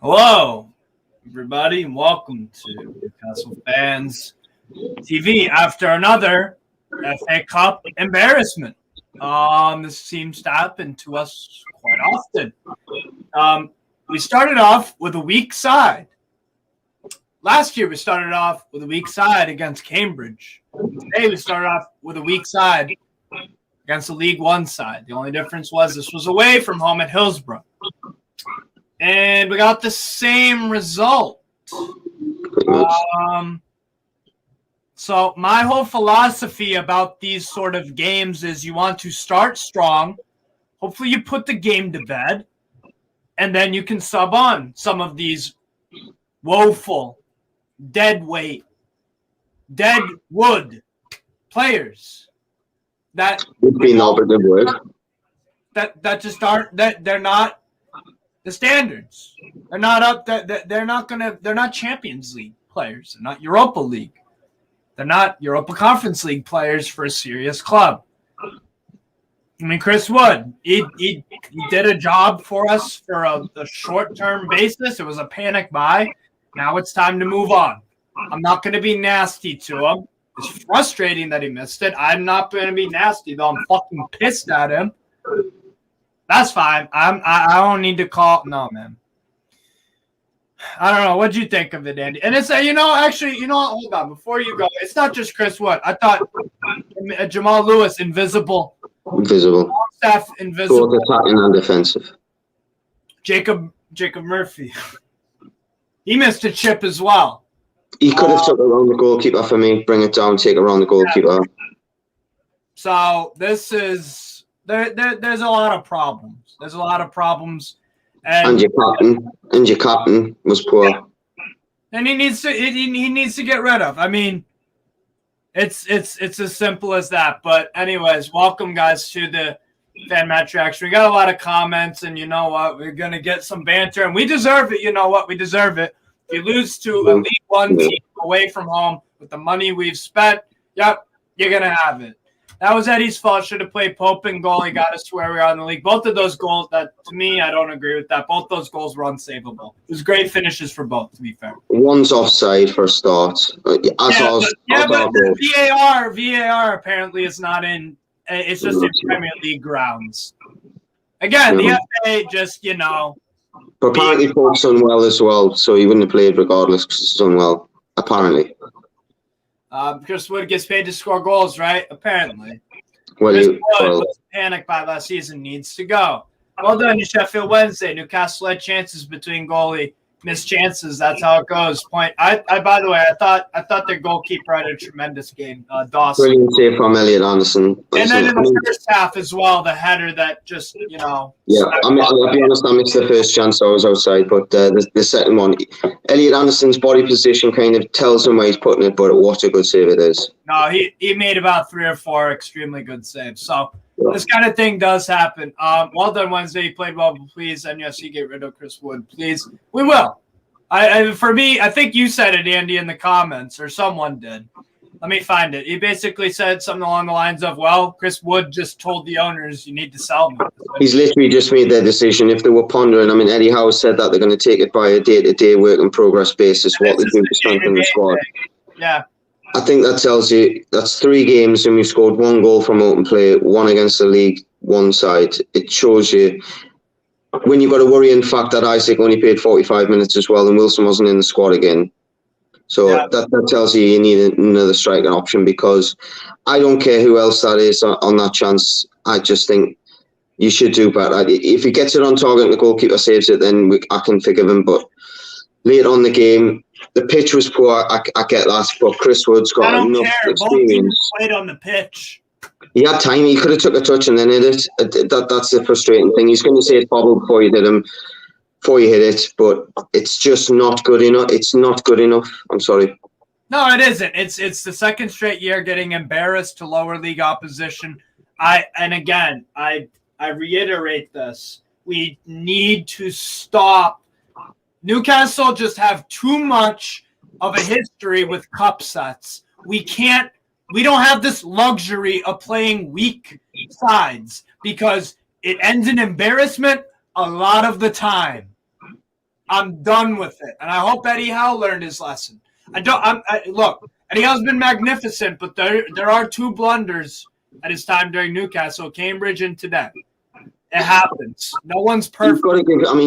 Hello, everybody, and welcome to Newcastle Fans TV after another FA Cup embarrassment. This seems to happen to us quite often. We started off with a weak side. Last year, we started off with a weak side against Cambridge. Today, we started off with a weak side against the League One side. The only difference was this was away from home at Hillsborough. And we got the same result. So my whole philosophy about these sort of games is you want to start strong. Hopefully you put the game to bed. And then you can sub on some of these woeful, dead wood players that just aren't, that they're not the standards. They're not up. They're not Champions League players. They're not Europa League. They're not Europa Conference League players for a serious club. I mean, Chris Wood, he did a job for us for a short-term basis. It was a panic buy. Now it's time to move on. I'm not going to be nasty to him. It's frustrating that he missed it. I'm not going to be nasty, though. I'm fucking pissed at him. That's fine. I don't need to call. No, man. I don't know. What'd you think of it, Andy? And it's hold on. Before you go, it's not just Chris Wood. I thought Jamal Lewis, invisible. Staff, invisible. Both attacking and defensive. Jacob Murphy. He missed a chip as well. He could have took it around the goalkeeper for me. Bring it down, take it around the goalkeeper. So this is. There's a lot of problems. There's a lot of problems, and your captain was poor. And he needs to get rid of. I mean, it's as simple as that. But anyways, welcome guys to the fan match reaction. We got a lot of comments, and you know what? We're gonna get some banter, and we deserve it. You know what? We deserve it. If you lose to a League One team away from home with the money we've spent, yep, you're gonna have it. That was Eddie's fault. Should have played Pope in goal. He got us to where we are in the league. Both of those goals, to me, I don't agree with that. Both those goals were unsavable. It was great finishes for both, to be fair. One's offside for a start. But VAR apparently is not in. It's just in Premier League grounds. Again, the FA just, But apparently Pope's done well as well, so he wouldn't have played regardless because he's done well, apparently. Chris Wood gets paid to score goals, right? Apparently. Well, Chris Wood was panicked by last season, needs to go. Well done, Sheffield Wednesday. Newcastle had chances between goalie, missed chances. That's how it goes. By the way, I thought their goalkeeper had a tremendous game. Dawson. Brilliant save from Elliot Anderson. And then in the first half as well, the header that just, Yeah, I'll be honest, I missed the first chance I was outside, but the second one, Elliot Anderson's body position kind of tells him where he's putting it, but what a good save it is. No, he made about 3 or 4 extremely good saves. So this kind of thing does happen. Well done, Wednesday. You played well, but please, NUFC, get rid of Chris Wood, please. We will. For me, I think you said it, Andy, in the comments, or someone did. Let me find it. He basically said something along the lines of, well, Chris Wood just told the owners you need to sell me. He's literally just made their decision. If they were pondering, I mean, Eddie Howe said that they're going to take it by a day-to-day work in progress basis, what they do to strengthen the squad. Yeah. I think that tells you that's 3 games and we've scored 1 goal from open play, 1 against the League One side. It shows you when you've got a worrying fact that Isaac only played 45 minutes as well and Wilson wasn't in the squad again. So that tells you need another striking option, because I don't care who else that is on that chance. I just think you should do better. If he gets it on target and the goalkeeper saves it, then I can forgive him. But later on the game, the pitch was poor. I get that, but Chris Wood's got enough experience. Both teams played on the pitch. He had time. He could have took a touch and then hit it. That's the frustrating thing. He's going to say it bobbled before you hit it, but it's just not good enough. It's not good enough. I'm sorry. No, it isn't. It's the second straight year getting embarrassed to lower league opposition. I reiterate this. We need to stop. Newcastle just have too much of a history with cup sets. We don't have this luxury of playing weak sides because it ends in embarrassment a lot of the time. I'm done with it, and I hope Eddie Howe learned his lesson. Look, Eddie Howe's been magnificent, but there are 2 blunders at his time during Newcastle, Cambridge, and today. It happens. No one's perfect.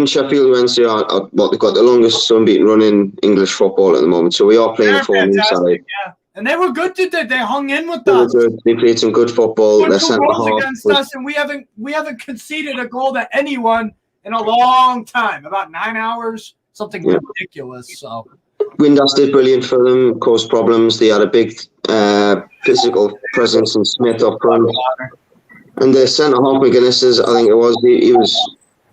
Sheffield Wednesday are they've got the longest unbeaten run in English football at the moment, so we are playing a form inside. Yeah. And they were good today. They hung in with us. They played some good football. They scored 2 goals against us, and we haven't conceded a goal to anyone in a long time. About 9 hours, something ridiculous. So Windass did brilliant for them, caused problems. They had a big physical presence in Smith up front. And the centre half McGuinness, I think it was, he was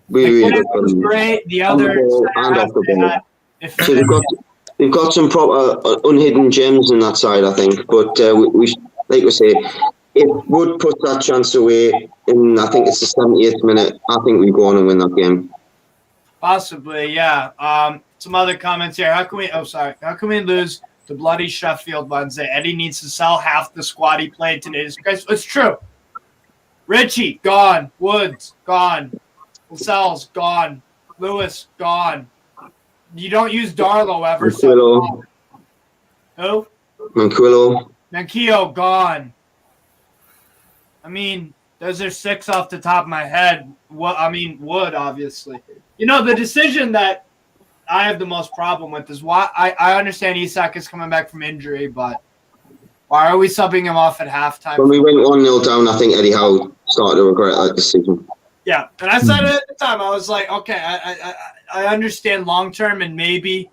really good. Was great. The other and off the ball. So they've got some proper unhidden gems in that side, I think. But we like we say, it would put that chance away in, I think it's the 78th minute. I think we go on and win that game. Possibly, yeah. Some other comments here. How can we lose to bloody Sheffield Wednesday? Eddie needs to sell half the squad he played today. It's true. Richie, gone. Woods, gone. Lascelles, gone. Lewis, gone. You don't use Darlow ever. Manquillo. Who? Manquillo, gone. Those are 6 off the top of my head. Wood, obviously. The decision that I have the most problem with is why I understand Isak is coming back from injury, but why are we subbing him off at halftime? When we went 1-0 down, I think Eddie Howe started to regret that decision. Yeah, and I said it at the time. I was like, okay, I understand long term, and maybe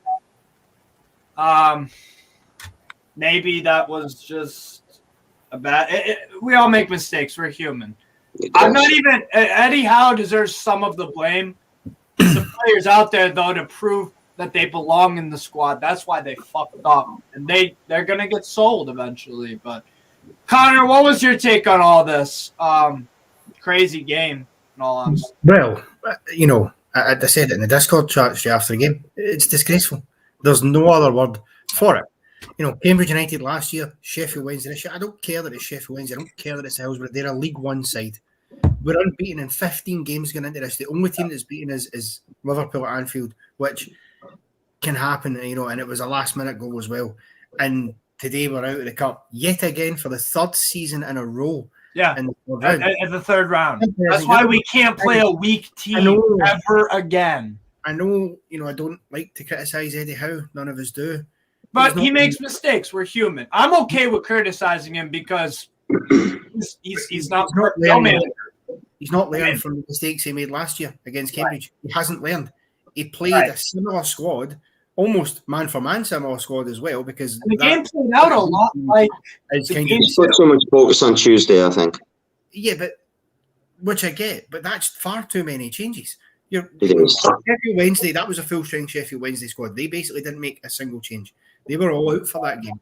that was just a bad. We all make mistakes. We're human. I'm not even. Eddie Howe deserves some of the blame. The players out there, though, to prove that they belong in the squad. That's why they fucked up, and they're gonna get sold eventually. But Connor, what was your take on all this? Crazy game, in all honesty. Well, I said it in the Discord chat after the game. It's disgraceful. There's no other word for it. Cambridge United last year, Sheffield Wednesday this year. I don't care that it's Sheffield Wednesday. I don't care that it's Hillsborough. They're a League One side. We're unbeaten in 15 games going into this. The only team that's beaten is Liverpool at Anfield, which can happen, and it was a last-minute goal as well. And today we're out of the cup yet again for the 3rd season in a row. Yeah, at the 3rd round. That's why we can't play a weak team ever again. I know, I don't like to criticise Eddie Howe. None of us do. But he makes mistakes. We're human. I'm okay with criticizing him because he's not learning. He's not learning from the mistakes he made last year against Cambridge. Right. He hasn't learned. He played a similar squad, almost man-for-man similar squad as well, because the game played out a lot like he's put so much focus on Tuesday, I think. Yeah, which I get, but that's far too many changes. Sheffield Wednesday, that was a full-strength Sheffield Wednesday squad. They basically didn't make a single change. They were all out for that game.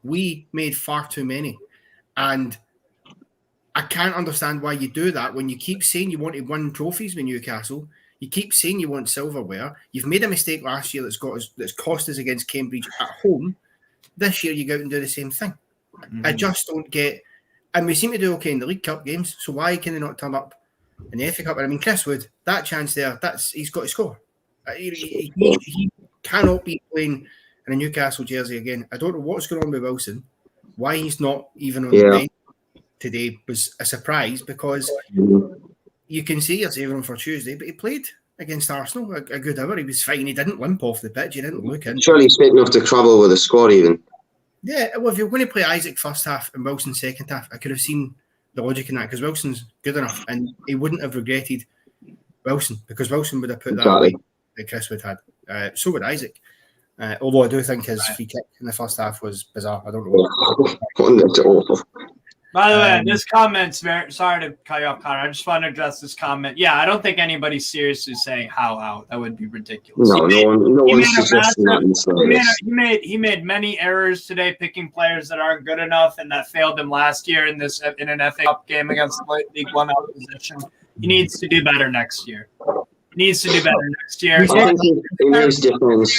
We made far too many. And I can't understand why you do that when you keep saying you want to win trophies with Newcastle. You keep saying you want silverware. You've made a mistake last year that's cost us against Cambridge at home. This year you go out and do the same thing. Mm-hmm. I just don't get. And we seem to do okay in the League Cup games. So why can they not turn up in the FA Cup? Chris Wood, that chance there, he's got to score. He cannot be playing in a Newcastle jersey again. I don't know what's going on with Wilson. Why he's not even on the bench today was a surprise, because you can see you're saving him for Tuesday, but he played against Arsenal a good hour. He was fine. He didn't limp off the pitch. He didn't look in. Surely he's fit enough to travel with the squad even. Yeah, well, if you're going to play Isaac first half and Wilson second half, I could have seen the logic in that, because Wilson's good enough and he wouldn't have regretted Wilson, because Wilson would have put that away that Chris Wood had. So would Isaac. Although I do think his free kick in the first half was bizarre. I don't know. By the way, this comment's sorry to cut you off, Connor. I just want to address this comment. Yeah, I don't think anybody's seriously saying how out. That would be ridiculous. No one's suggesting that. He made many errors today, picking players that aren't good enough, and that failed him last year in an FA Cup game against League One opposition. He needs to do better next year. He think he makes difference.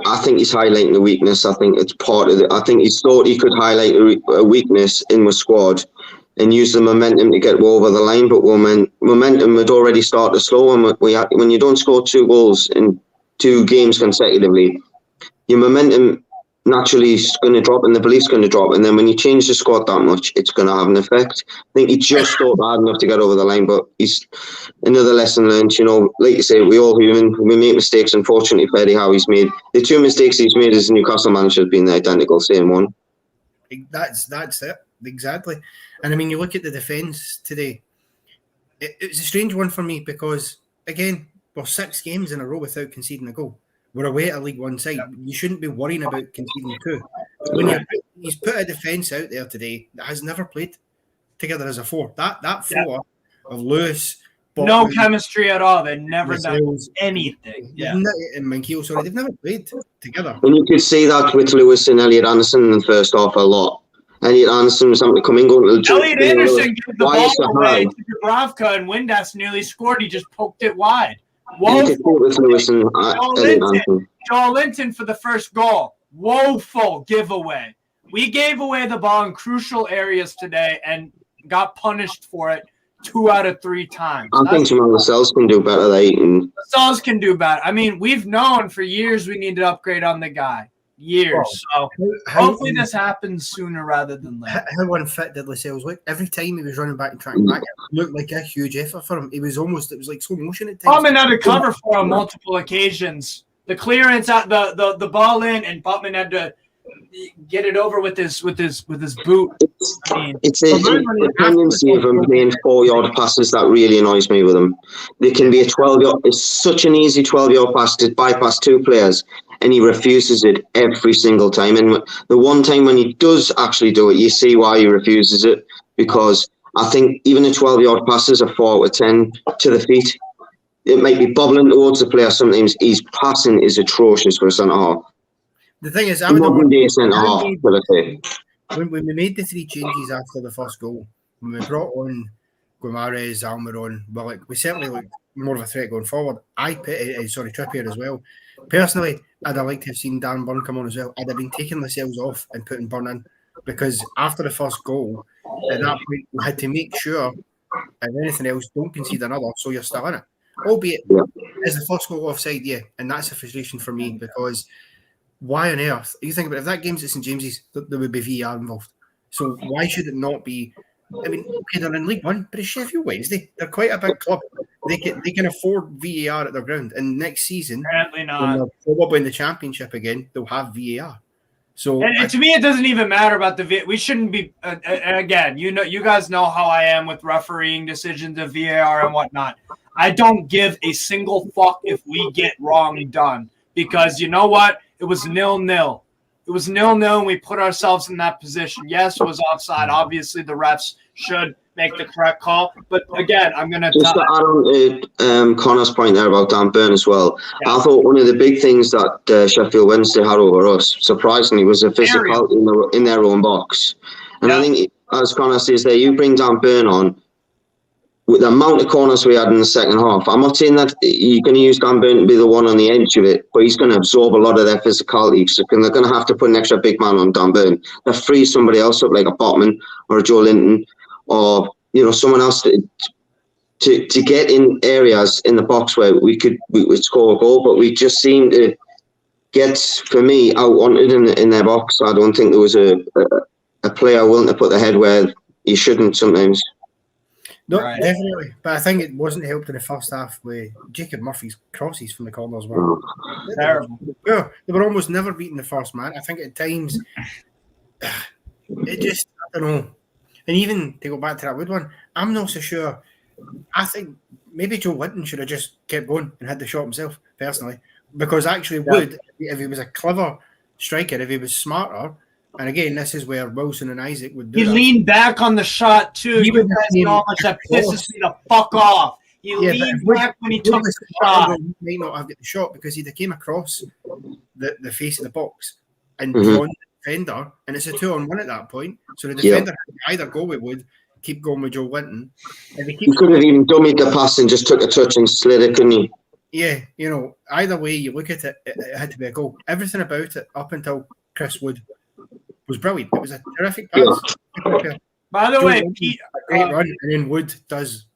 I think he's highlighting the weakness. I think it's part of it. I think he thought he could highlight a weakness in the squad and use the momentum to get over the line. But momentum had already started slow. And when you don't score 2 goals in 2 games consecutively, your momentum naturally is going to drop and the belief's going to drop. And then when you change the squad that much, it's going to have an effect. I think he just thought bad enough to get over the line, but he's another lesson learned. You know, like you say, we all human. We make mistakes. Unfortunately, for Eddie Howe, he's made the 2 mistakes he's made as a Newcastle manager have been the identical same one. That's it. Exactly. And I mean, you look at the defence today, it's a strange one for me because, again, we're 6 games in a row without conceding a goal. We're away at a League One side. You shouldn't be worrying about conceding 2. When he's put a defence out there today that has never played together as a 4. That 4 of Lewis, no chemistry at all. They've never done anything. And Mankiel, sorry, they've never played together. And you could see that with Lewis and Elliot Anderson in the first half a lot. Elliot Anderson was having to come in, going to Elliot Anderson gave the ball away to Dubravka, and Windass nearly scored. He just poked it wide. Woeful. With Lewis and Joel Linton for the first goal. Woeful giveaway. We gave away the ball in crucial areas today and got punished for it 2 out of 3 times. I think some of the cells can do better. The cells can do better. I mean, we've known for years we need to upgrade on the guy. Years. So hopefully this happens sooner rather than later. How unfit did Lascelles look? Every time he was running back and tracking back, it looked like a huge effort for him. It was like slow motion at times. Butman had to cover for him multiple occasions. The clearance at the ball in, and Butman had to get it over with his boot. It's a tendency of him playing 4-yard passes that really annoys me with him. They can be a 12-yard. It's such an easy 12-yard pass to bypass 2 players, and he refuses it every single time. And the one time when he does actually do it, you see why he refuses it, because I think even the 12-yard passes are 4 out of 10 to the feet. It might be bobbling towards the player. Sometimes his passing is atrocious for a centre half. The thing is, when we made the 3 changes after the first goal, when we brought on Guimaraes, Almiron, we certainly looked more of a threat going forward. Trippier as well. Personally, I'd have liked to have seen Dan Burn come on as well. I'd have been taking Lascelles off and putting Burn in, because after the first goal, at that point, we had to make sure, if anything else, don't concede another, so you're still in it. Albeit, is the first goal offside? Yeah, and that's a frustration for me, because why on earth? You think about it, if that game's at St James's, there would be VAR involved. So why should it not be? I mean, okay, they're in League One, but it's Sheffield Wednesday. They're quite a big club. They can afford VAR at their ground. And next season, apparently not. When they're probably in the Championship again, they'll have VAR. So, and to me, it doesn't even matter about the VAR. We shouldn't be. And again, you guys know how I am with refereeing decisions of VAR and whatnot. I don't give a single fuck if we get wrong done, because you know what? It was 0-0. It was 0-0, and we put ourselves in that position. Yes, it was offside. Obviously, the refs should make the correct call. But again, I'm going to just to add on Connor's point there about Dan Burn as well. Yeah. I thought one of the big things that Sheffield Wednesday had over us, surprisingly, was a physical in their own box. And I think, as Connor says there, you bring Dan Burn on, with the amount of corners we had in the second half, I'm not saying that you're going to use Dan Burn to be the one on the edge of it, but he's going to absorb a lot of their physicality. So they're going to have to put an extra big man on Dan Burn. That frees somebody else up, like a Botman or a Joe Linton, or someone else to get in areas in the box where we would score a goal. But we just seemed to get, for me, outwanted in their box. I don't think there was a player willing to put their head where you shouldn't sometimes. No, definitely. But I think it wasn't helped in the first half with Jacob Murphy's crosses from the corners. Terrible. They were almost never beating the first man. I think at times, it just, I don't know. And even to go back to that Wood one, I'm not so sure. I think maybe Joe Linton should have just kept going and had the shot himself, personally. Because actually Wood, if he was a clever striker, if he was smarter, and again, this is where Wilson and Isaac would do. He leaned back on the shot too. You guys know how much that pisses me the fuck off. He leaned back when he took the shot. He might not have got the shot because he'd have came across the face of the box and drawn the defender, and it's a 2-on-1 at that point. So the defender can either go with Wood, keep going with Joe Linton. He could have even dummied the pass and just took a touch and slid it, couldn't he? Yeah, either way you look at it, it had to be a goal. Everything about it up until Chris Wood was brilliant. It was a terrific pass. By the way, Pete, a great run, and then Wood does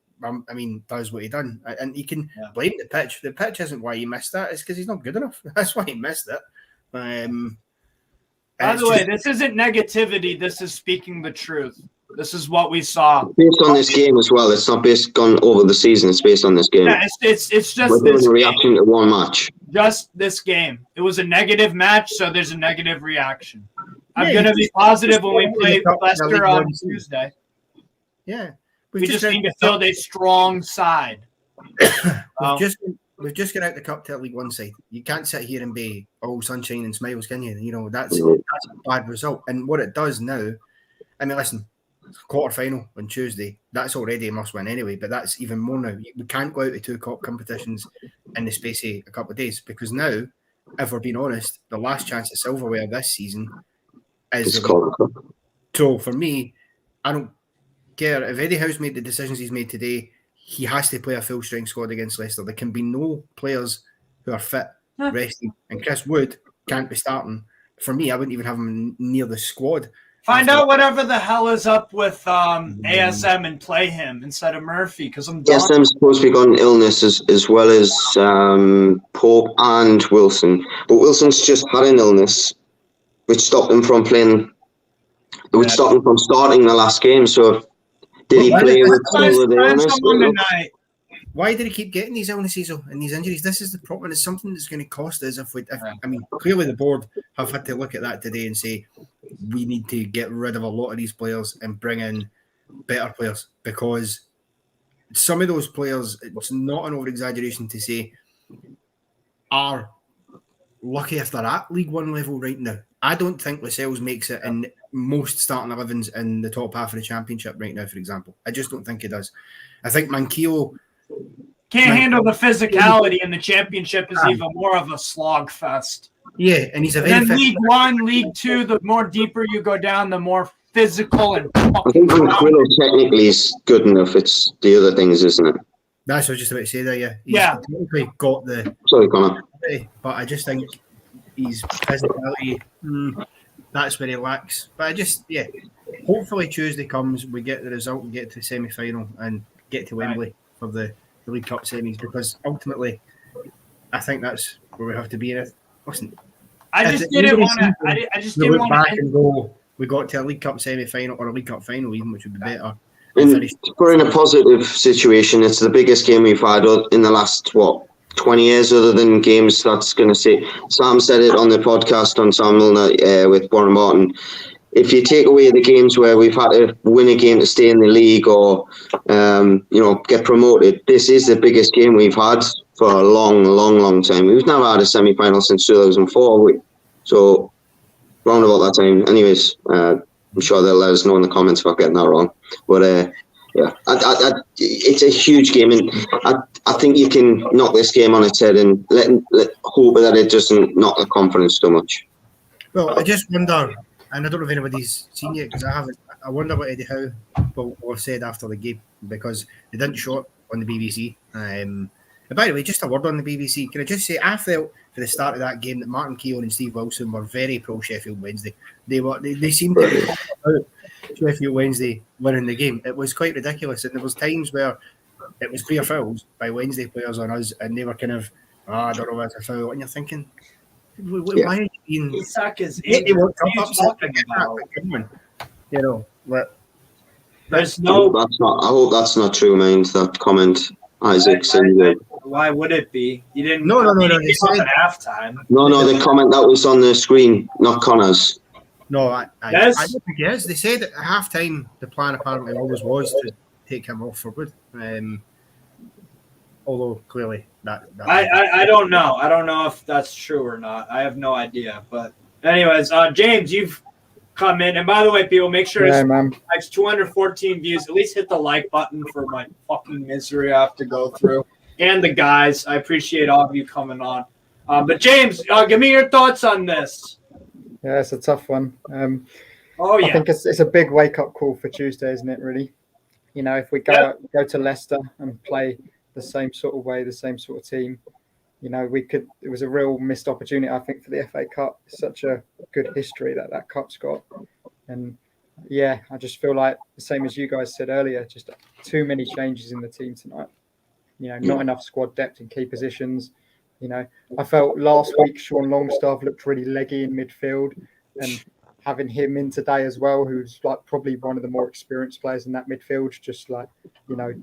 does what he done. And you can blame the pitch. The pitch isn't why he missed that. It's because he's not good enough. That's why he missed it. By the way, this isn't negativity. This is speaking the truth. This is what we saw. Based on this game as well. It's not based on over the season. It's based on this game. Yeah, it's just we're doing a reaction to one match. Just this game. It was a negative match, so there's a negative reaction. I'm going to be positive when we play Leicester on Tuesday. Yeah. We just need to field a strong side. We've just got out the cup to a League One side. You can't sit here and be all sunshine and smiles, can you? You know, that's a bad result. And what it does now, I mean, listen, quarter-final on Tuesday, that's already a must-win anyway, but that's even more now. We can't go out to 2 cup competitions in the space of a couple of days because now, if we're being honest, the last chance at silverware this season is so for me, I don't care. If Eddie Howe's made the decisions he's made today, he has to play a full-strength squad against Leicester. There can be no players who are fit, resting, and Chris Wood can't be starting. For me, I wouldn't even have him near the squad. Find out whatever the hell is up with ASM and play him instead of Murphy because I'm done. ASM's supposed to be on illness as well as Pope and Wilson. But Wilson's just had an illness which stopped him from playing, which stopped him from starting the last game. So did he play with the illness? Why did he keep getting these illnesses and these injuries? This is the problem. It's something that's going to cost us clearly the board have had to look at that today and say we need to get rid of a lot of these players and bring in better players because some of those players, it's not an over-exaggeration to say, are lucky if they're at League One level right now. I don't think Lascelles makes it in most starting 11s in the top half of the Championship right now, for example. I just don't think he does. I think Manquillo can't handle the physicality, and the Championship is even more of a slog fest. Yeah, and he's a very then League One, League Two, the more deeper you go down, the more physical and I think Manquillo technically is good enough. It's the other things, isn't it? That's what I was just about to say there, yeah. He's technically got the... Sorry, Connor. But I just think his physicality, that's where he lacks. But I just, hopefully Tuesday comes, we get the result and get to the semi-final and get to Wembley for the League Cup semis because ultimately I think that's where we have to be in it. Listen, I just didn't want to look back and go, we got to a League Cup semi-final or a League Cup final even, which would be better. We're in a positive situation. It's the biggest game we've had in the last, 20 years, other than games that's going to say. Sam said it on the podcast on Sam Milner with Warren Martin. If you take away the games where we've had to win a game to stay in the league or, get promoted, this is the biggest game we've had for a long, long, long time. We've never had a semi-final since 2004. So, round about that time. Anyways, I'm sure they'll let us know in the comments if I'm getting that wrong. But, it's a huge game, and I think you can knock this game on its head and let hope that it doesn't knock the confidence too much. Well, I just wonder, and I don't know if anybody's seen it because I haven't. I wonder what Eddie Howe will have said after the game because they didn't show it on the BBC. And by the way, just a word on the BBC. Can I just say I felt for the start of that game that Martin Keown and Steve Wilson were very pro Sheffield Wednesday. They seemed to be about Sheffield Wednesday winning the game. It was quite ridiculous, and there was times where it was clear fouls by Wednesday players on us, and they were kind of, I don't know what's a foul, and you're thinking, why are you being? Isak is there's no. That's not. I hope that's not true, man. That comment, Isaac said. Why would it be? You didn't. No. He said at halftime. No. The comment that was on the screen, not Connor's. No, I don't think it is. They said at halftime the plan apparently always was to take him off for good. Although clearly that I don't know. I don't know if that's true or not. I have no idea. But anyways, James, you've come in, and by the way, people, make sure it's 214 views. At least hit the like button for my fucking misery I have to go through. And the guys, I appreciate all of you coming on. But James, give me your thoughts on this. Yeah, it's a tough one. I think it's a big wake-up call for Tuesday, isn't it, really? You know, if we go to Leicester and play the same sort of way, the same sort of team, you know, it was a real missed opportunity, I think, for the FA Cup. It's such a good history that cup's got. And Yeah, I just feel like the same as you guys said earlier, just too many changes in the team tonight. Not enough squad depth in key positions. I felt last week Sean Longstaff looked really leggy in midfield, and having him in today as well, who's like probably one of the more experienced players in that midfield, just like,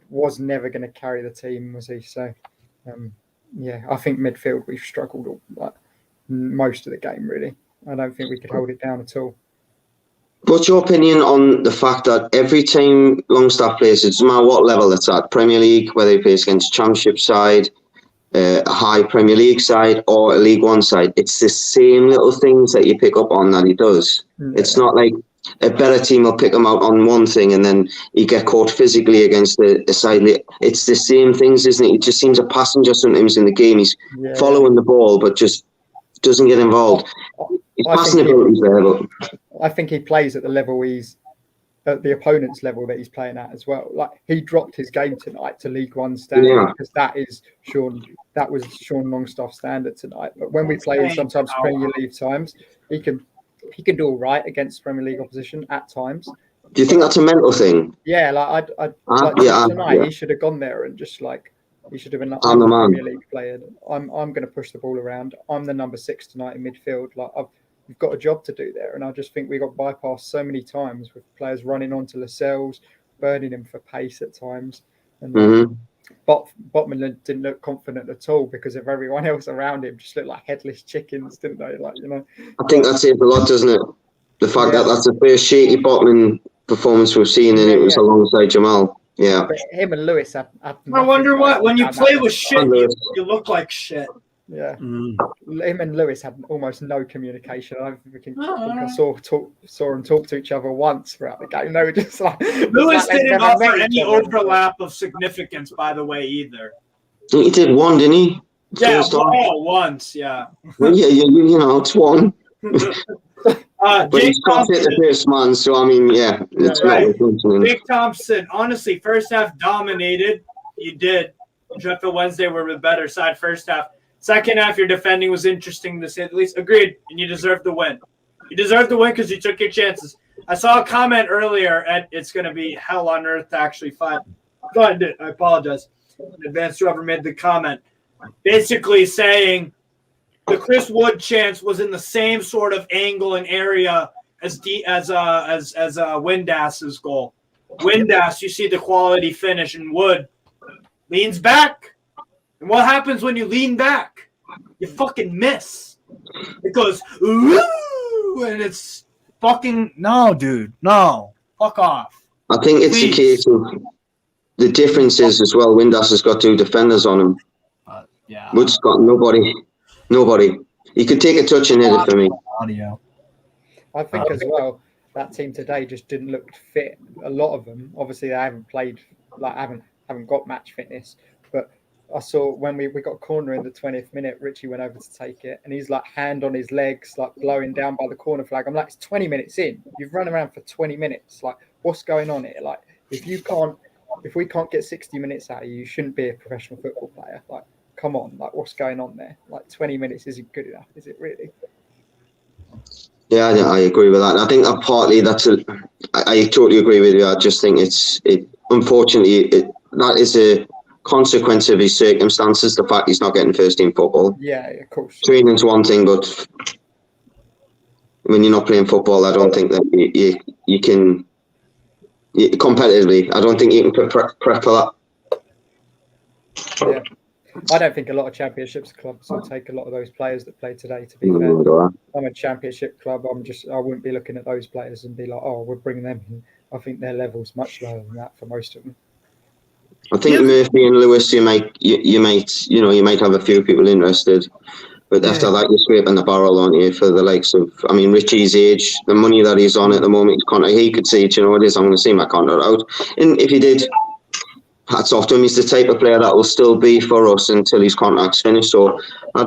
was never going to carry the team, was he? So, I think midfield we've struggled like most of the game, really. I don't think we could hold it down at all. What's your opinion on the fact that every time Longstaff plays, it doesn't matter what level it's at, Premier League, whether he plays against a Championship side, a high Premier League side, or a League One side, it's the same little things that you pick up on that he does. Yeah. It's not like a better team will pick him out on one thing and then you get caught physically against a side. It's the same things, isn't it? He just seems a passenger sometimes in the game. He's following the ball, but just doesn't get involved. His passing ability is there, but I think he plays at the level he's at the opponent's level that he's playing at as well. Like, he dropped his game tonight to League One standard because that was Sean Longstaff's standard tonight. But when we play in sometimes Premier League times, he can do all right against Premier League opposition at times. Do you think that's a mental thing? Yeah, tonight he should have gone there and just like he should have been like, I'm the Premier League player. I'm going to push the ball around. I'm the number 6 tonight in midfield. Like, we've got a job to do there. And I just think we got bypassed so many times with players running onto Lascelles, burning him for pace at times. And Botman didn't look confident at all because of everyone else around him just looked like headless chickens, didn't they? I think that says a lot, doesn't it? The fact that that's the first shaky Botman performance we've seen, and it was alongside Jamal. Yeah. But him and Lewis have I wonder what, when you play with shit, you look like shit. Yeah, Him and Lewis had almost no communication. I think I saw them talk to each other once throughout the game. They were just like Lewis didn't offer any overlap of significance, by the way, either. He did one, didn't he? Yeah, once. Yeah. Well, it's one. But he's got hit the first man, so I mean, it's not. Big Thompson, honestly, first half dominated. You did. Sheffield Wednesday were the better side first half. Second half, your defending was interesting to say the least. Agreed, and you deserve the win. You deserve the win because you took your chances. I saw a comment earlier, and it's going to be hell on earth to actually find it. I apologize in advance to whoever made the comment. Basically saying the Chris Wood chance was in the same sort of angle and area as Windas's goal. Windass, you see the quality finish, and Wood leans back. And what happens when you lean back? You fucking miss. It goes, ooh, and it's fucking, no, dude. No. Fuck off. I think it's a case of the difference is as well, Windass has got 2 defenders on him. Wood's got nobody. He could take a touch and hit it for me. I think as well, that team today just didn't look fit. A lot of them, obviously, they haven't played, haven't got match fitness, but I saw when we got a corner in the 20th minute, Richie went over to take it, and he's like hand on his legs, like blowing down by the corner flag. I'm like, it's 20 minutes in. You've run around for 20 minutes. Like, what's going on here? Like, if we can't get 60 minutes out of you, you shouldn't be a professional football player. Like, come on, like, what's going on there? Like, 20 minutes isn't good enough, is it really? Yeah, I agree with that. I think that partly I totally agree with you. I just think unfortunately, that is a consequence of his circumstances, the fact he's not getting first team football. Yeah, of course. Training's one thing, but when you're not playing football, I don't think that you can competitively. I don't think you can prep for that. Yeah, I don't think a lot of championships clubs will take a lot of those players that play today. To be fair, I'm a championship club. I wouldn't be looking at those players and be like, oh, we're bringing them in. I think their level's much lower than that for most of them. I think Murphy and Lewis, you might have a few people interested, but after that, you're scraping the barrel, aren't you? For the likes of, Richie's age, the money that he's on at the moment, he could say, you know what it is, I'm going to see my contract out. And if he did, hats off to him. He's the type of player that will still be for us until his contract's finished. So I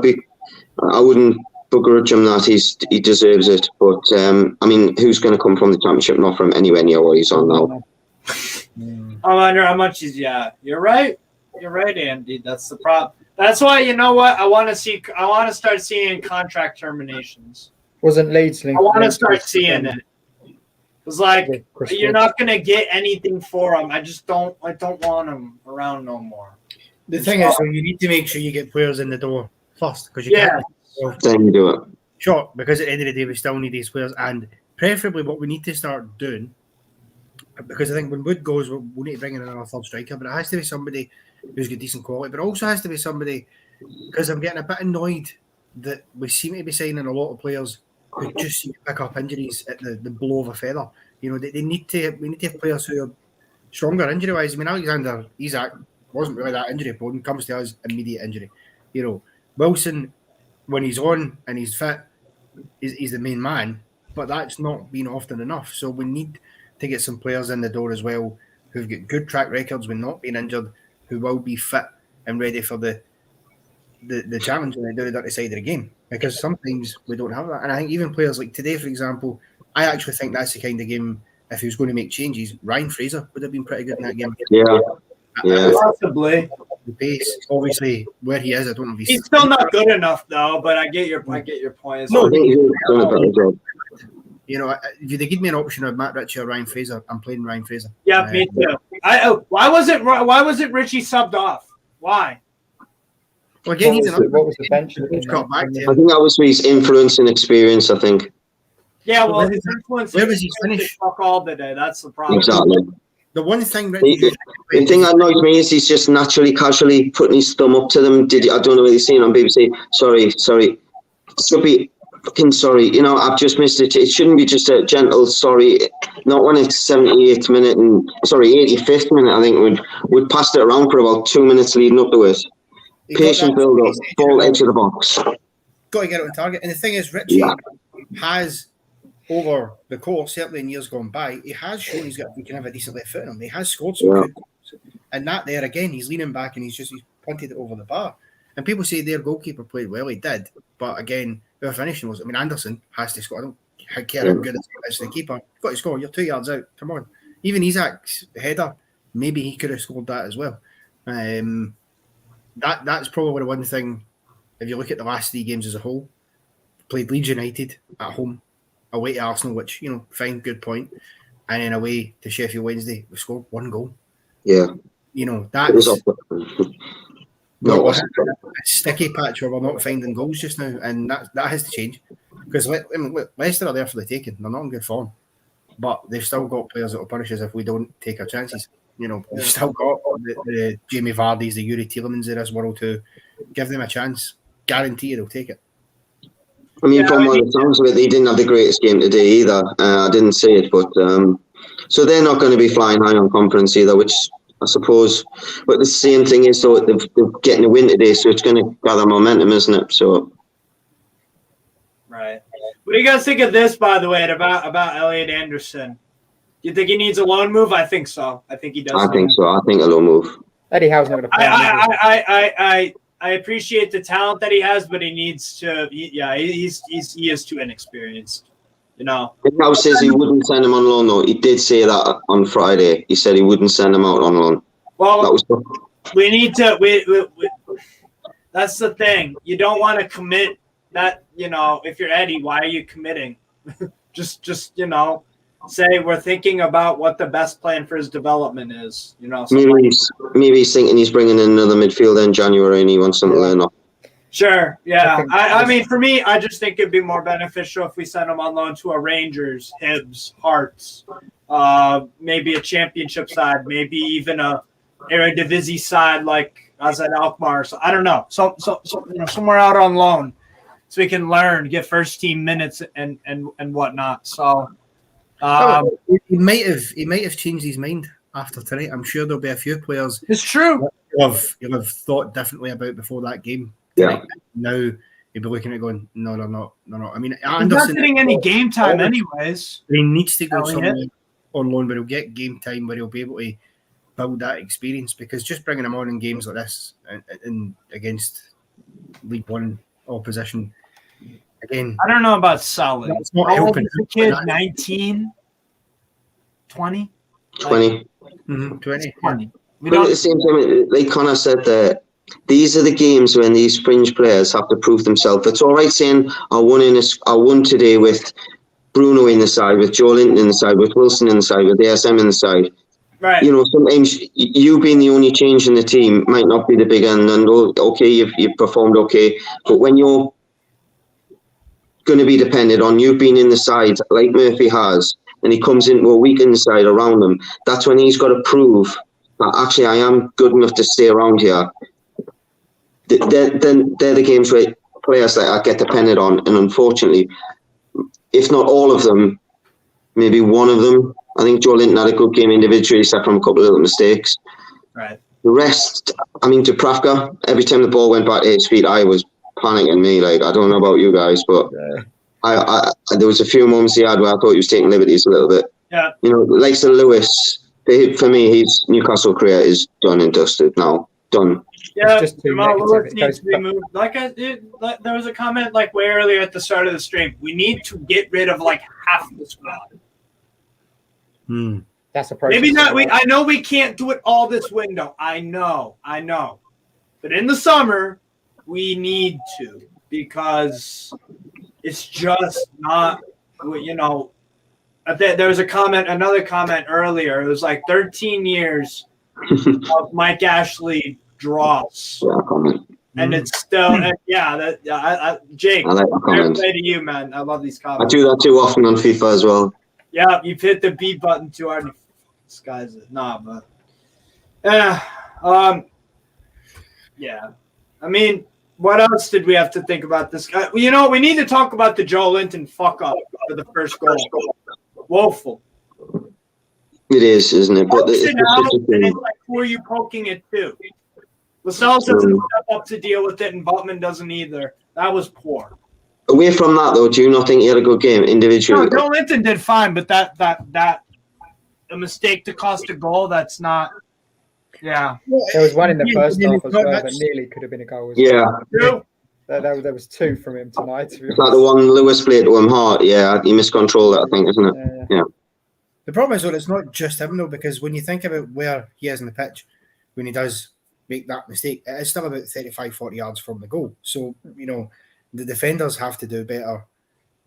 wouldn't begrudge him that he deserves it. But who's going to come from the championship? Not from anywhere near what he's on now. I wonder how much he's. Yeah, you're right. You're right, Andy. That's the problem. That's why, you know what? I want to start seeing contract terminations. Wasn't Leeds linked? I want to start seeing it. It's like you're not gonna get anything for him. I don't want him around no more. The thing is, you need to make sure you get players in the door first, because you can't. Then you do it. Sure, because at the end of the day, we still need these players, and preferably what we need to start doing, because I think when Wood goes, we'll need to bring in another third striker, but it has to be somebody who's got decent quality, but it also has to be somebody, because I'm getting a bit annoyed that we seem to be signing a lot of players who just seem to pick up injuries at the blow of a feather. You know, we need to have players who are stronger injury-wise. I mean, Alexander Isak wasn't really that injury-prone, comes to us, immediate injury. You know, Wilson, when he's on and he's fit, he's the main man, but that's not been often enough. So we need to get some players in the door as well who've got good track records with not being injured, who will be fit and ready for the challenge when they do the dirty side of the game. Because sometimes we don't have that. And I think even players like today, for example, I actually think that's the kind of game, if he was going to make changes, Ryan Fraser would have been pretty good in that game. Yeah. Possibly. The pace, obviously, where he is, I don't know if he's still not good enough though. But I get your point. No, I think he's doing a better job. You know, if they give me an option of Matt Ritchie or Ryan Fraser, I'm playing Ryan Fraser. Yeah, me too. Why was it Richie subbed off? Why? Well, again, what was the bench? I think that was his influence and experience, I think. Yeah, well, his influence. Where was he finished? Fuck all today. That's the problem. Exactly. The one thing the thing that annoys me is he's just naturally, casually putting his thumb up to them. I don't know whether you've seen on BBC. Sorry. Should be fucking sorry. You know, I've just missed it. It shouldn't be just a gentle sorry. Not when it's 78th minute and 85th minute. I think we'd passed it around for about 2 minutes leading up to it. Patient build up, ball edge of the box. Got to get it on target. And the thing is, Richie has, over the course, certainly in years gone by, he has shown he can have a decent left foot in him. He has scored some good goals. And that there again, he's leaning back and he's punted it over the bar. And people say their goalkeeper played well. He did. But again, whoever finishing was, Anderson has to score. I don't care how good it is to the keeper. You've got to score. You're 2 yards out. Come on. Even Isak's header, maybe he could have scored that as well. That's probably the one thing, if you look at the last 3 games as a whole, played Leeds United at home, away to Arsenal, which, you know, fine, good point, and then away to Sheffield Wednesday, we scored 1 goal. Yeah. You know, that's a sticky patch where we're not finding goals just now, and that has to change. Because Leicester are there for the taking. They're not in good form, but they've still got players that will punish us if we don't take our chances. You know, they've still got the Jamie Vardy's, the Yuri Tielemans of this world to give them a chance. Guarantee they'll take it. I mean, from what it sounds of it, they didn't have the greatest game today either. I didn't say it, but so they're not going to be flying high on conference either, which I suppose. But the same thing is, though, they're getting a win today, so it's going to gather momentum, isn't it? So. Right. What do you guys think of this, by the way, about Elliot Anderson? Do you think he needs a loan move? I think so. I think he does. I think so. I think a loan move. Eddie Howe's not going to play. I appreciate the talent that he has, but he needs to. He is too inexperienced. You know. Howe says he wouldn't send him on loan, though. He did say that on Friday. He said he wouldn't send him out on loan. Well, we need to. We that's the thing. You don't want to commit that. You know, if you're Eddie, why are you committing? just you know. Say we're thinking about what the best plan for his development is. You know, maybe he's thinking he's bringing in another midfielder in January and he wants something to learn off. Sure, yeah. I mean, for me, I just think it'd be more beneficial if we sent him on loan to a Rangers, Hibs, Hearts, maybe a championship side, maybe even a Eredivisie side like Azad Alkmaar. So I don't know. So you know, somewhere out on loan, so we can learn, get first team minutes and whatnot. So. He might have changed his mind after tonight. I'm sure there'll be a few players. It's true. He'll have thought differently about before that game. Yeah. Now he'll be looking at going, no. I mean, Anderson, he's not getting any game time anyways. He needs to go somewhere on loan where he'll get game time, where he'll be able to build that experience. Because just bringing him on in games like this and against League One opposition. Again, I don't know about solid. It's not helping. The kid, 19, 20? 20. 20. But at the same time, like Connor said, that these are the games when these fringe players have to prove themselves. It's all right saying I won today with Bruno in the side, with Joe Linton in the side, with Wilson in the side, with ASM in the side. Right. You know, sometimes you being the only change in the team might not be the big end, and okay, you've performed okay, but when you're going to be dependent on you being in the side like Murphy has, and he comes into a weak inside around him, that's when he's got to prove that actually I am good enough to stay around here. They're the games where players that I get dependent on, and unfortunately, if not all of them, maybe one of them. I think Joe Linton had a good game individually, except from a couple of little mistakes. Right. The rest, I mean, Dubravka, every time the ball went back to his feet, I was panicking. Me, like, I don't know about you guys, but I there was a few moments he had where I thought he was taking liberties a little bit. Yeah. You know, like Sir Lewis, for me, his Newcastle career is done and dusted now. Done. Yeah, Just too Jamal negative. Lewis It needs goes to be moved. There was a comment like way earlier at the start of the stream. We need to get rid of like half the squad. That's a process. Maybe not. I know we can't do it all this window. I know. But in the summer, we need to, because it's just not. You know, there was another comment earlier. It was like 13 years of Mike Ashley dross. And it's still, Jake, I like that comment. fair play to you, man. I love these I comments. do that too often on FIFA as well. Yeah, you've hit the B button too hard. Disguise it. Nah, but yeah. I mean, what else did we have to think about this guy? You know, we need to talk about the Joe Linton fuck up for the first goal. Woeful. It is, isn't it? But And it's like, who are you poking it to? Lascelles doesn't step up to deal with it, and Butman doesn't either. That was poor. Away from that, though, do you not think he had a good game individually? No, Joe Linton did fine, but that a mistake to cost a goal. That's not. Yeah. There was one in the first half as well that nearly could have been a goal. Yeah. True. There was two from him tonight. To be Is that the one Lewis played to him hard? Yeah, he miscontrolled that, I think, isn't it? Yeah. The problem is, though, it's not just him, though, because when you think about where he is in the pitch, when he does make that mistake, it's still about 35, 40 yards from the goal. So, you know, the defenders have to do better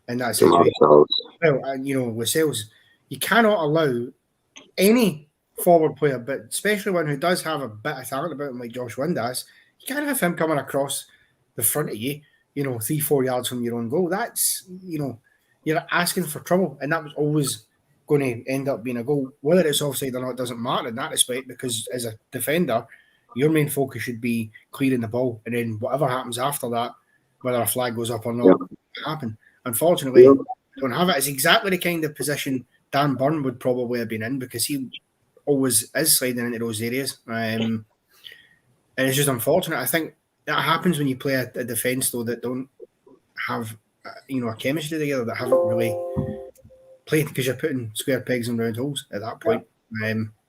in that situation. Well, and, you know, with Lascelles, you cannot allow any forward player, but especially one who does have a bit of talent about him, like Josh Windass, you can't have him coming across the front of you, you know, 3-4 yards from your own goal. That's, you know, you're asking for trouble, and that was always going to end up being a goal. Whether it's offside or not doesn't matter in that respect, because as a defender, your main focus should be clearing the ball, and then whatever happens after that, whether a flag goes up or not, will happen. Unfortunately, don't have it. It's exactly the kind of position Dan Burn would probably have been in, because he always is sliding into those areas. And it's just unfortunate. I think that happens when you play a defence, though, that don't have, you know, a chemistry together, that haven't really played, because you're putting square pegs in round holes at that point.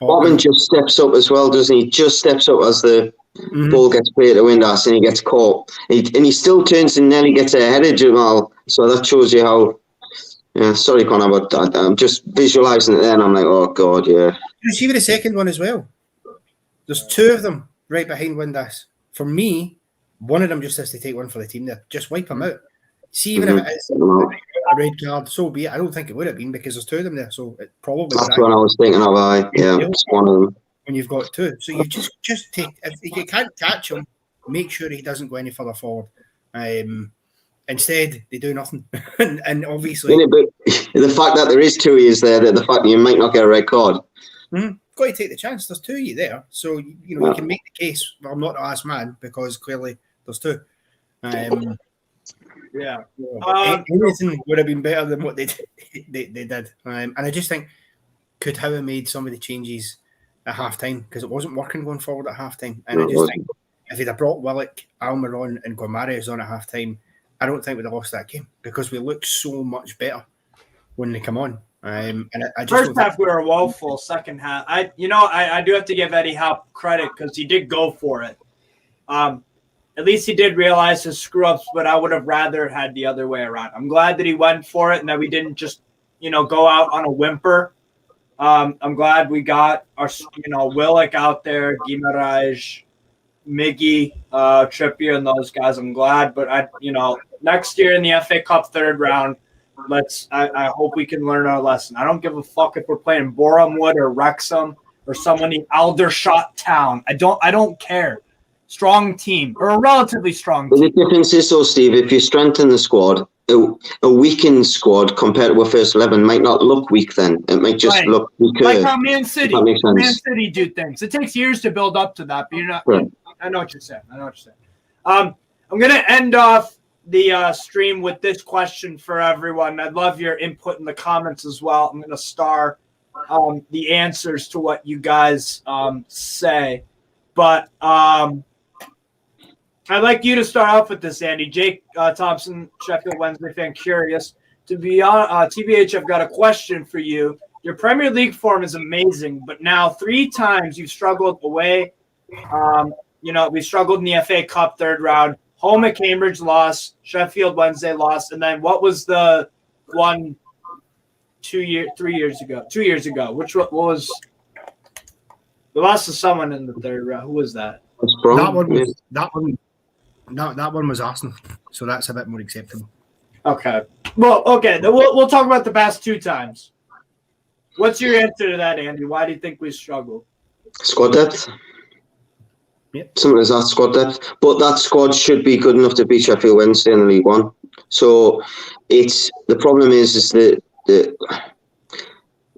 Botman just steps up as well, doesn't he? Just steps up as the ball gets played to Windass and he gets caught. And he still turns and nearly gets ahead of Jamal. So that shows you how. Yeah, sorry, Connor, but I'm just visualising it there, and I'm like, oh god, yeah. You see with the second one as well. There's two of them right behind Windass. For me, one of them just has to take one for the team there. Just wipe him out. See, even if it is a red card, so be it. I don't think it would have been, because there's two of them there. So it probably. That's what I was thinking of. It's one of them. When you've got two, so you just take. If you can't catch him, make sure he doesn't go any further forward. Instead, they do nothing, and obviously, but the fact that there is two of you there, that the fact that you might not get a red card. Got to take the chance. There's two of you there, so you know you can make the case. Well, I'm not the last man, because clearly there's two. Anything would have been better than what they did. And I just think, could Howe have made some of the changes at half time, because it wasn't working going forward at half time. And I just think if he'd have brought Willock, Almiron, and Guimaraes on at half time, I don't think we'd have lost that game, because we looked so much better when they come on. And I just first half we were woeful. Second half, I do have to give Eddie Howe credit, because he did go for it. At least he did realize his screw ups, but I would have rather had the other way around. I'm glad that he went for it and that we didn't just, go out on a whimper. I'm glad we got our, Willock out there, Guimaraes, Miggy, Trippier, and those guys. I'm glad, but next year in the FA Cup third round, I hope we can learn our lesson. I don't give a fuck if we're playing Borehamwood or Wrexham or someone in Aldershot Town. I don't care. Strong team or a relatively strong team. The difference is, so Steve, if you strengthen the squad, a weakened squad compared to a first 11 might not look weak. Then it might just look weaker. Like how Man City do things. It takes years to build up to that, but you're not. Right. I know what you're saying. I'm gonna end off the stream with this question for everyone. I'd love your input in the comments as well. I'm gonna star the answers to what you guys say, but I'd like you to start off with this, Andy. Jake Thompson, Sheffield Wednesday fan, curious. To be on TBH, I've got a question for you. Your Premier League form is amazing, but now 3 times you've struggled away. We struggled in the FA Cup third round. Home at Cambridge lost. Sheffield Wednesday lost. And then what was the one 3 years ago? 2 years ago. What was – we lost to someone in the third round. Who was that? That one was Arsenal, so that's a bit more acceptable. Okay. Well, okay. Then we'll talk about the past 2 times. What's your answer to that, Andy? Why do you think we struggled? Squad depth. Yep. Something as that, squad depth. But that squad should be good enough to beat Sheffield Wednesday in League One. So the problem is that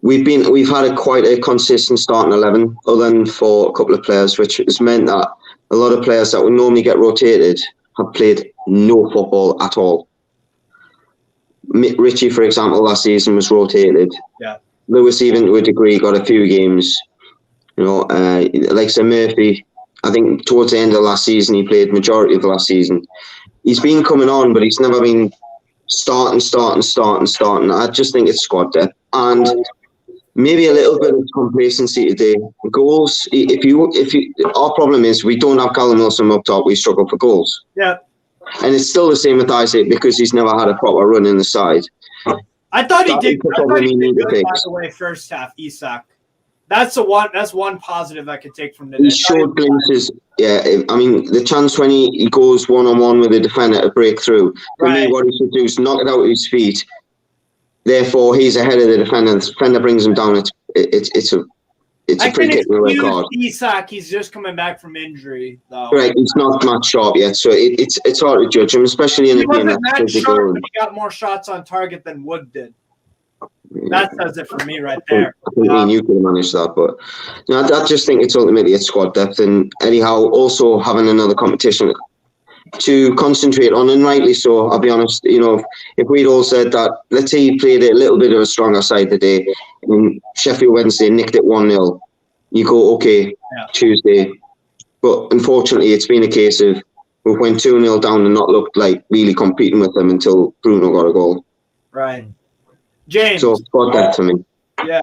we've had quite a consistent starting 11, other than for a couple of players, which has meant that a lot of players that would normally get rotated have played no football at all. Richie, for example, last season was rotated. Yeah. Lewis, even to a degree, got a few games. Like Sir Murphy, I think towards the end of last season, he played majority of the last season. He's been coming on, but he's never been starting. I just think it's squad depth. And maybe a little bit of complacency today. Goals. Our problem is we don't have Callum Wilson up top. We struggle for goals. Yeah. And it's still the same with Isaac because he's never had a proper run in the side. I thought he did good, by the way, first half, Isak. That's one positive I could take from the day. He showed glimpses. Yeah, I mean, the chance when he goes one-on-one with a defender to break through. For me, what he should do is knock it out with his feet. Therefore, he's ahead of the defender. The defender brings him down. It's a free kick and a red card. Isak, he's just coming back from injury, though. Right, he's not match sharp yet, so it's hard to judge him, especially in a game that's sharp. He got more shots on target than Wood did. That says it for me right there. I think you could have managed that, but I just think it's ultimately squad depth, and anyhow, also having another competition to concentrate on, and rightly so. I'll be honest, if we'd all said that, let's say he played a little bit of a stronger side today, and Sheffield Wednesday nicked it 1-0, you go, okay, Tuesday. But unfortunately, it's been a case of we went 2-0 down and not looked like really competing with them until Bruno got a goal. Right. James. So squad depth for me. Yeah.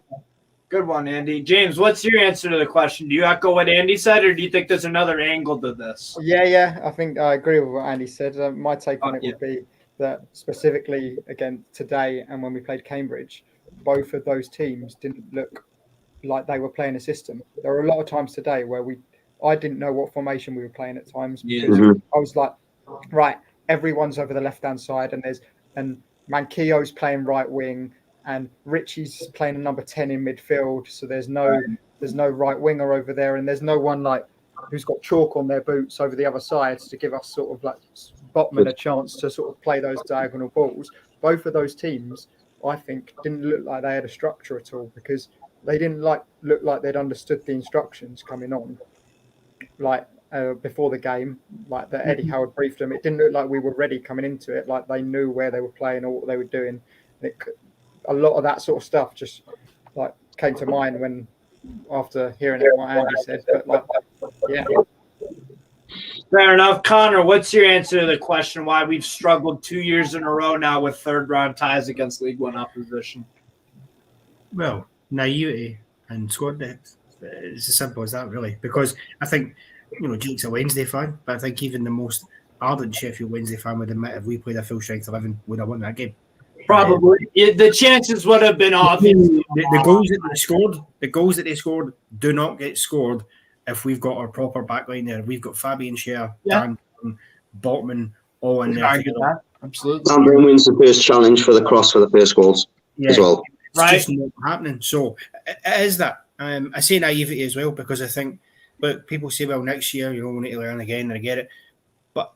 Good one, Andy. James, what's your answer to the question? Do you echo what Andy said, or do you think there's another angle to this? Yeah. I think I agree with what Andy said. My take on it would be that specifically, again, today and when we played Cambridge, both of those teams didn't look like they were playing a system. There were a lot of times today where I didn't know what formation we were playing at times because I was like, right, everyone's over the left-hand side and Manquillo's playing right wing, and Richie's playing a number 10 in midfield. So there's no right winger over there, and there's no one like who's got chalk on their boots over the other side to give us sort of like Botman a chance to sort of play those diagonal balls. Both of those teams, I think, didn't look like they had a structure at all because they didn't look like they'd understood the instructions coming on. Like before the game, like that Eddie Howe had briefed them. It didn't look like we were ready coming into it, like they knew where they were playing or what they were doing. And a lot of that sort of stuff just like came to mind when after hearing what Andy said. But like, yeah. Fair enough. Connor, what's your answer to the question why we've struggled 2 years in a row now with third-round ties against League One opposition? Well, naivety and squad depth. It's as simple as that, really. Because I think, Jake's a Wednesday fan, but I think even the most ardent Sheffield Wednesday fan would admit if we played a full strength 11, would have won that game. Probably. The chances would have been obvious. The goals that they scored do not get scored if we've got our proper backline there. We've got Fabian Scher, Dan, Botman, all in there. Absolutely. Cameron wins the first challenge for the cross for the first goals as well. It's just not happening. So it is that. I say naivety as well because I think, look, people say, well, next year, we'll need to learn again, and I get it. But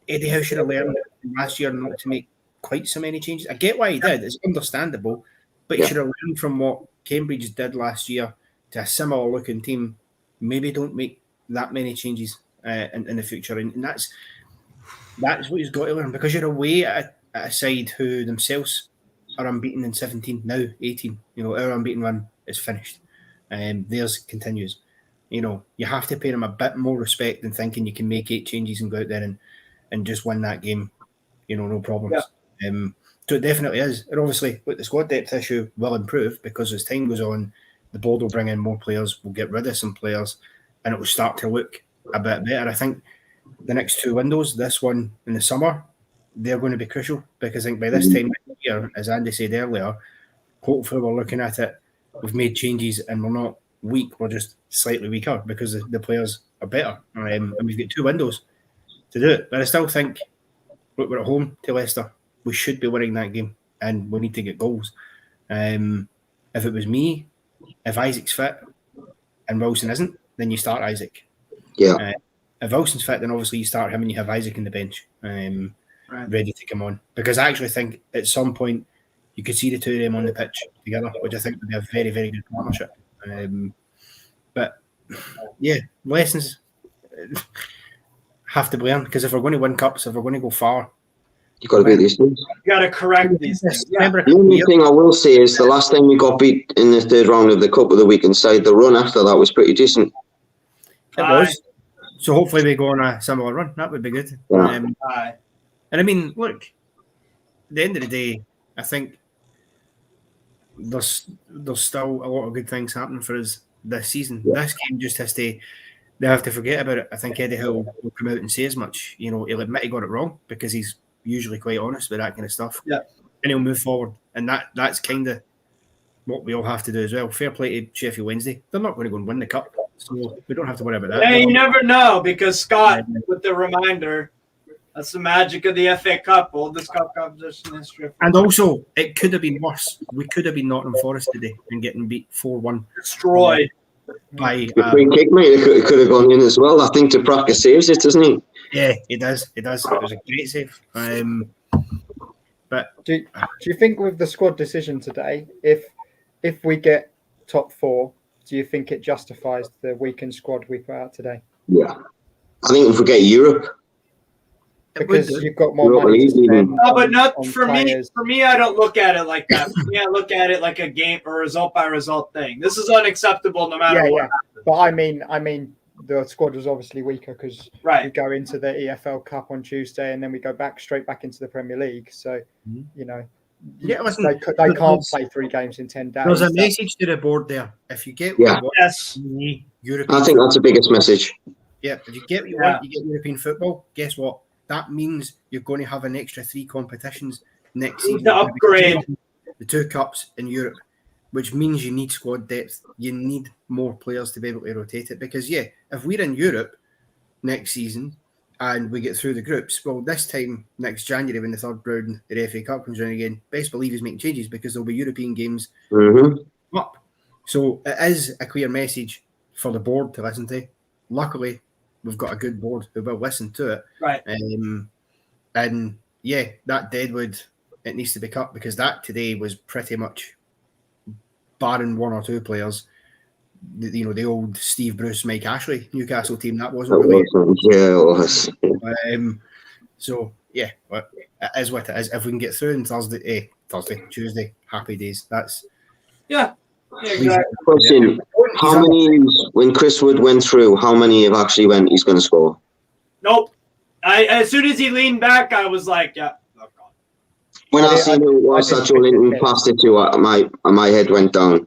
Eddie Howe should have learned last year not to make quite so many changes. I get why he did. It's understandable. But he should have learned from what Cambridge did last year to a similar looking team. Maybe don't make that many changes in the future. And that's what he's got to learn because you're away at a side who themselves are unbeaten in 17, now 18. Our unbeaten run is finished. Theirs continues. You have to pay them a bit more respect than thinking you can make 8 changes and go out there and just win that game, no problems. Yeah. So it definitely is. And obviously, the squad depth issue will improve because as time goes on, the board will bring in more players, we'll get rid of some players, and it will start to look a bit better. I think the next 2 windows, this one in the summer, they're going to be crucial because I think by this time next year, as Andy said earlier, hopefully we're looking at it, we've made changes and we're not weak, we're just slightly weaker because the players are better. And we've got 2 windows to do it. But I still think, look, we're at home to Leicester. We should be winning that game and we need to get goals. If it was me, if Isaac's fit and Wilson isn't, then you start Isaac. Yeah. If Wilson's fit, then obviously you start him and you have Isaac in the bench ready to come on. Because I actually think at some point you could see the 2 of them on the pitch together, which I think would be a very, very good partnership. But yeah, lessons have to be learned because if we're going to win cups, if we're going to go far, you've got to beat these things. You got to correct these things. Yeah. The only thing I will say is the last time we got beat in the 3rd round of the Cup of the weekend side, the run after that was pretty decent. It was. So hopefully we go on a similar run. That would be good. Yeah. And I mean, look, at the end of the day, I think there's still a lot of good things happening for us this season. Yeah. This game just has to, they have to forget about it. I think Eddie Howe will come out and say as much. He'll admit he got it wrong because he's usually quite honest with that kind of stuff. Yeah. And he'll move forward. And that's kind of what we all have to do as well. Fair play to Sheffield Wednesday. They're not going to go and win the cup. So we don't have to worry about that. Yeah, you never know because Scott, with the reminder, that's the magic of the FA Cup, oldest cup competition in history. And also, it could have been worse. We could have been Nottingham Forest today and getting beat 4-1. Destroyed. By the free kick, mate. It could have gone in as well. I think Tupraka saves it, doesn't he? Yeah, it does. It was a great save. But do you think with the squad decision today, if we get top 4, do you think it justifies the weakened squad we put out today? Yeah. I think if we get Europe. Because you've got more money to spend. No, but not for players. Me. For me, I don't look at it like that. For me, I look at it like a game or result by result thing. This is unacceptable no matter what happens. But I mean, the squad was obviously weaker because we go into the EFL Cup on Tuesday and then we go straight back into the Premier League. So, yeah, listen, they can't play 3 games in 10 days. There's a message to the board there. If you get European I think that's the biggest message. Yeah, if you get what you want, you get European football. Guess what? That means you're going to have an extra 3 competitions next season. To upgrade the 2 cups in Europe, which means you need squad depth. You need more players to be able to rotate it. Because, if we're in Europe next season and we get through the groups, well, this time next January when the 3rd round of the FA Cup comes around again, best believe he's making changes because there'll be European games up. So it is a clear message for the board to listen to. Luckily, we've got a good board who will listen to it. Right. And that Deadwood, it needs to be cut because that today was pretty much, barring 1 or 2 players, the old Steve Bruce, Mike Ashley Newcastle team, that wasn't really. It was. So, but it is what it is. If we can get through on Tuesday, happy days. That's. Yeah. Exactly. Question: how many, when Chris Wood went through, how many have actually went he's going to score? Nope. As soon as he leaned back, I was like, yeah. When I seen who it was that Joe Linton passed it to, my head went down.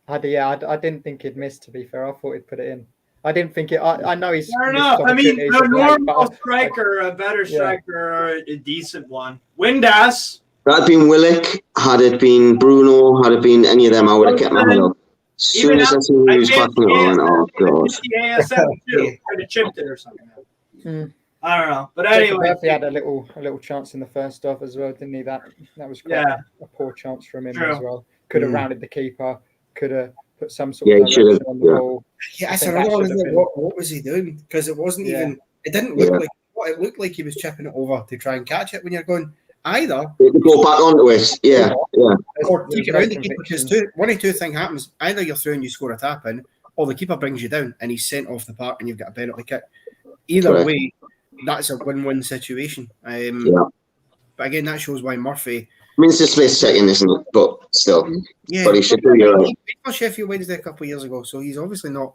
I didn't think he'd miss, to be fair. I thought he'd put it in. I didn't think it. I know he's. Fair enough. I mean, a normal striker, a better striker, or a decent one. Windass. Had it been Willock, had it been Bruno, had it been any of them, I would have kept my hand up. As soon as I seen who was passing it, I went, oh, God. The ASM too. I'd have chipped it or something. I don't know. But Jacob anyway, Murphy had a little chance in the first half as well, didn't he? That was quite a poor chance from him as well. Could have rounded the keeper. Could have put some sort of direction on the ball. Yeah, that's another one. What was he doing? Because it wasn't even. It didn't look like what it looked like. He was chipping it over to try and catch it. When you're going either go back onto it, or keep it around the keeper. Because one of two things happens: either you're through and you score a tap in, or the keeper brings you down and he's sent off the park and you've got a penalty kick. Either way, that's a win-win situation. But again, that shows why Murphy. I mean, it's a split second, isn't it? But still, but he should do it. He played for Sheffield Wednesday a couple of years ago, so he's obviously not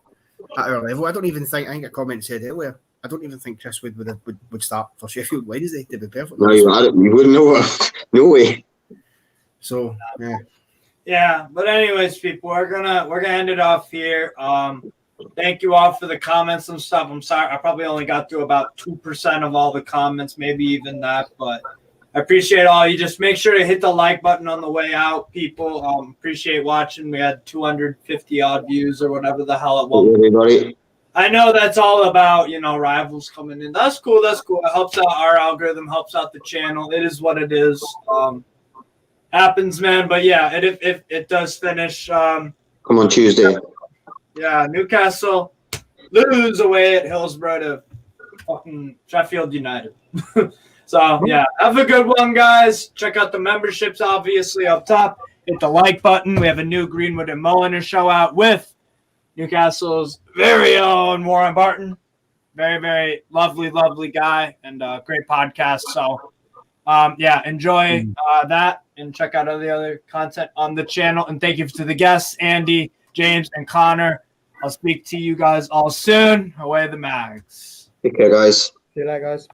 at our level. I think a comment said earlier. I don't even think Chris Wood would start for Sheffield Wednesday, to be perfect. No, you wouldn't know. No way. So yeah. But anyways, people, we're gonna end it off here. Thank you all for the comments and stuff. I'm sorry, I probably only got through about 2% of all the comments, maybe even that, but I appreciate all you. Just make sure to hit the like button on the way out, people. Appreciate watching. We had 250 odd views or whatever the hell it was. Everybody. I know that's all about, rivals coming in. That's cool. It helps out our algorithm, helps out the channel. It is what it is. Happens, man. But yeah, it does finish. Come on Tuesday. Yeah, Newcastle lose away at Hillsborough to fucking Sheffield United. So, yeah, have a good one, guys. Check out the memberships, obviously, up top. Hit the like button. We have a new Greenwood and Mulliner show out with Newcastle's very own Warren Barton. Very, very lovely, lovely guy and great podcast. So, enjoy that and check out all the other content on the channel. And thank you to the guests, Andy, James, and Connor. I'll speak to you guys all soon. Away the Mags. Take care, guys. See you later, guys.